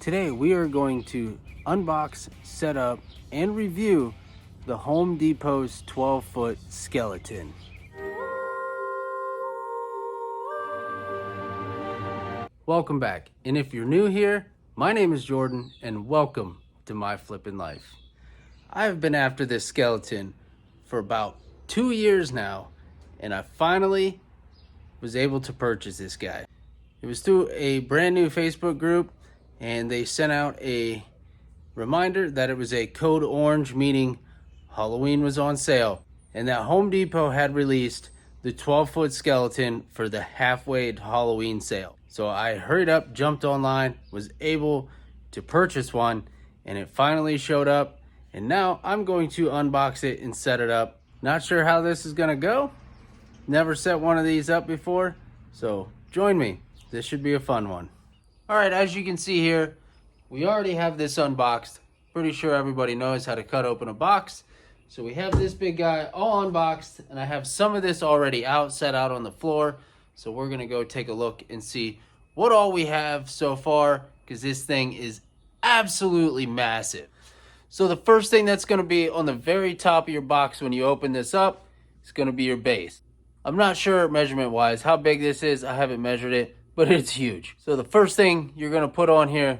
Today we are going to unbox, set up, and review the Home Depot's 12-foot skeleton. Welcome back, and if you're new here, my name is Jordan, and welcome to My Flippin' Life. I've been after this skeleton for about 2 years now, and I finally was able to purchase this guy. It was through a brand new Facebook group, and they sent out a reminder that it was a code orange, meaning Halloween was on sale, and that Home Depot had released the 12-foot skeleton for the halfway to Halloween sale. So I hurried up, jumped online, was able to purchase one, and it finally showed up, and now I'm going to unbox it and set it up. Not sure how this is gonna go. Never set one of these up before, so join me. This should be a fun one. All right, as you can see here, we already have this unboxed. Pretty sure everybody knows how to cut open a box. So we have this big guy all unboxed, and I have some of this already out, set out on the floor. So we're gonna go take a look and see what all we have so far, because this thing is absolutely massive. So the first thing that's gonna be on the very top of your box when you open this up is gonna be your base. I'm not sure measurement-wise how big this is. I haven't measured it, but it's huge. So the first thing you're gonna put on here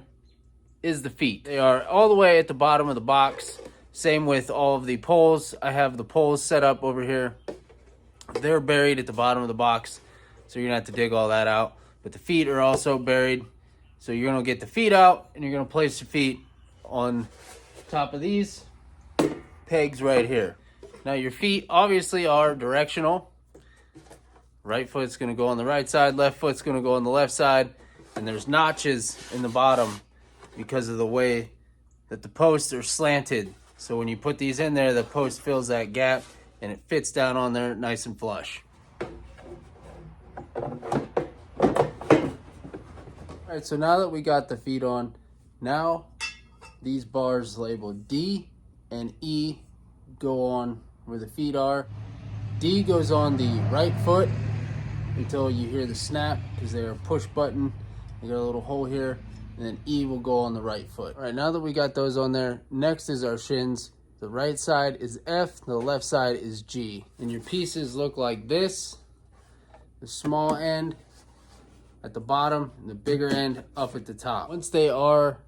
is the feet. They are all the way at the bottom of the box. Same with all of the poles. I have the poles set up over here. They're buried at the bottom of the box, so you're gonna have to dig all that out. But the feet are also buried. So you're gonna get the feet out, and you're gonna place the feet on top of these pegs right here. Now your feet obviously are directional. Right foot's gonna go on the right side, left foot's gonna go on the left side, and there's notches in the bottom because of the way that the posts are slanted. So when you put these in there, the post fills that gap and it fits down on there nice and flush. All right, so now that we got the feet on, now these bars labeled D and E go on where the feet are. D goes on the right foot until you hear the snap, because they're a push button. You got a little hole here, and then E will go on the right foot. All right, now that we got those on there, next is our shins. The right side is F, the left side is G. And your pieces look like this. The small end at the bottom, and the bigger end up at the top. Once they are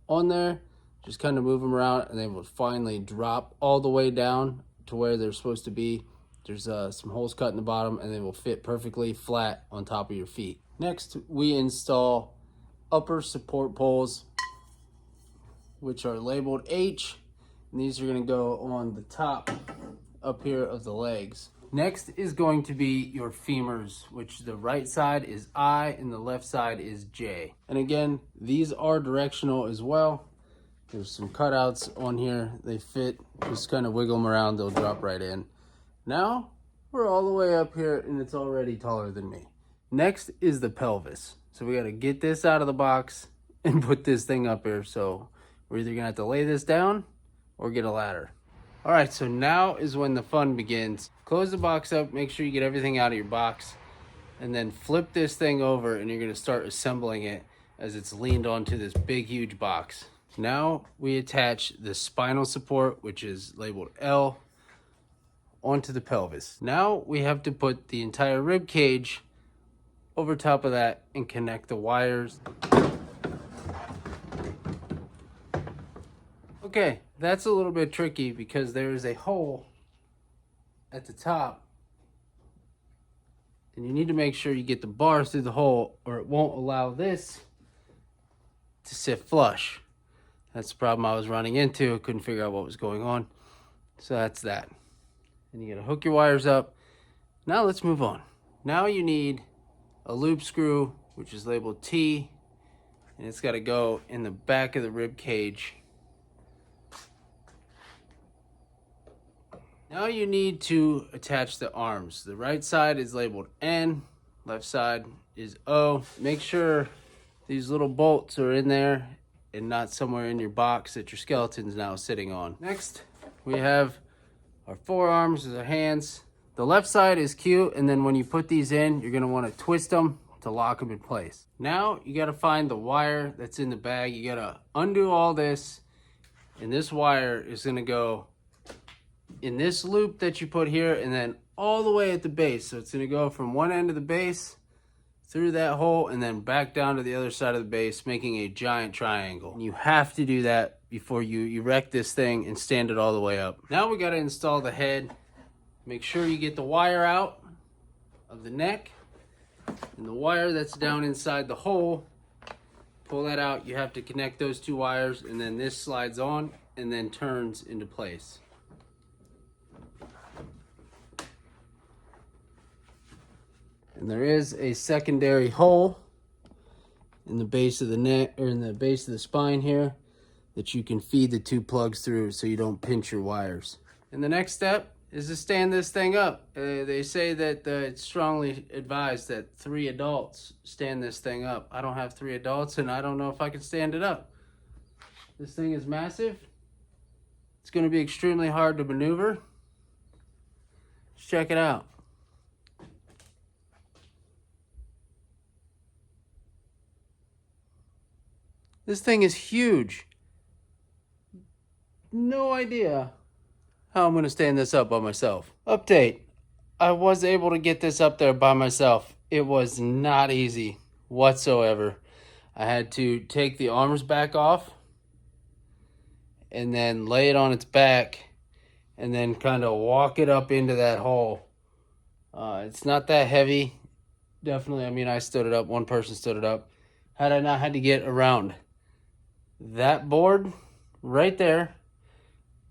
on there, just kind of move them around, and they will finally drop all the way down to where they're supposed to be. There's some holes cut in the bottom, and they will fit perfectly flat on top of your feet. Next, we install upper support poles, which are labeled H, and these are gonna go on the top up here of the legs. Next is going to be your femurs, which the right side is I and the left side is J. And again, these are directional as well. There's some cutouts on here. They fit, just kind of wiggle them around, they'll drop right in. Now, we're all the way up here, and it's already taller than me. Next is the pelvis. So we gotta get this out of the box and put this thing up here. So we're either gonna have to lay this down or get a ladder. All right, so now is when the fun begins. Close the box up, make sure you get everything out of your box, and then flip this thing over, and you're gonna start assembling it as it's leaned onto this big, huge box. Now we attach the spinal support, which is labeled L, onto the pelvis. Now we have to put the entire rib cage over top of that and connect the wires. Okay, that's a little bit tricky because there is a hole at the top, and you need to make sure you get the bar through the hole, or it won't allow this to sit flush. That's the problem I was running into. I couldn't figure out what was going on. So that's that. And you gotta hook your wires up. Now let's move on. Now you need a loop screw, which is labeled T, and it's gotta go in the back of the rib cage. Now you need to attach the arms. The right side is labeled N, left side is O. Make sure these little bolts are in there and not somewhere in your box that your skeleton's now sitting on. Next, we have our forearms, our hands. The left side is cute, and then when you put these in, you're gonna wanna twist them to lock them in place. Now you gotta find the wire that's in the bag. You gotta undo all this, and this wire is gonna go in this loop that you put here and then all the way at the base. So it's gonna go from one end of the base through that hole and then back down to the other side of the base, making a giant triangle. You have to do that before you erect this thing and stand it all the way up. Now we gotta install the head. Make sure you get the wire out of the neck and the wire that's down inside the hole. Pull that out. You have to connect those two wires, and then this slides on and then turns into place. And there is a secondary hole in the base of the neck, or in the base of the spine here, that you can feed the two plugs through so you don't pinch your wires. And the next step is to stand this thing up. They say that it's strongly advised that 3 adults stand this thing up. I don't have 3 adults, and I don't know if I can stand it up. This thing is massive. It's going to be extremely hard to maneuver. Let's check it out. This thing is huge. No idea how I'm gonna stand this up by myself. Update, I was able to get this up there by myself. It was not easy whatsoever. I had to take the arms back off and then lay it on its back and then kind of walk it up into that hole. It's not that heavy. Definitely, I mean, I stood it up. One person stood it up. Had I not had to get around that board right there,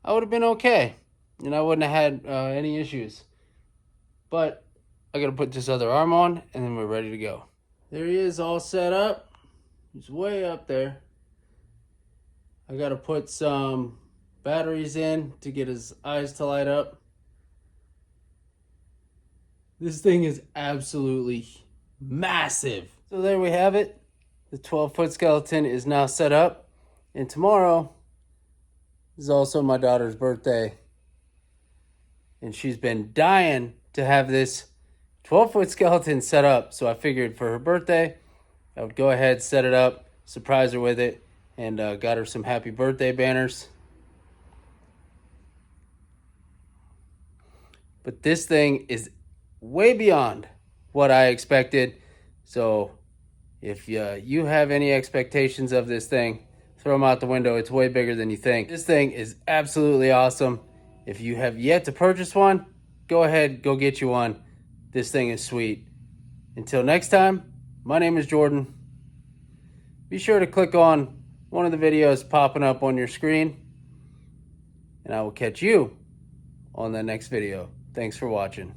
I would have been okay, and I wouldn't have had any issues. But I gotta put this other arm on, and then we're ready to go. There he is, all set up. He's way up there. I gotta put some batteries in to get his eyes to light up. This thing is absolutely massive. So there we have it. The 12-foot skeleton is now set up. And tomorrow is also my daughter's birthday. And she's been dying to have this 12-foot skeleton set up. So I figured for her birthday, I would go ahead, set it up, surprise her with it, and got her some happy birthday banners. But this thing is way beyond what I expected. So if you have any expectations of this thing, throw them out the window. It's way bigger than you think. This thing is absolutely awesome. If you have yet to purchase one, go ahead, go get you one. This thing is sweet. Until next time, my name is Jordan. Be sure to click on one of the videos popping up on your screen, and I will catch you on the next video. Thanks for watching.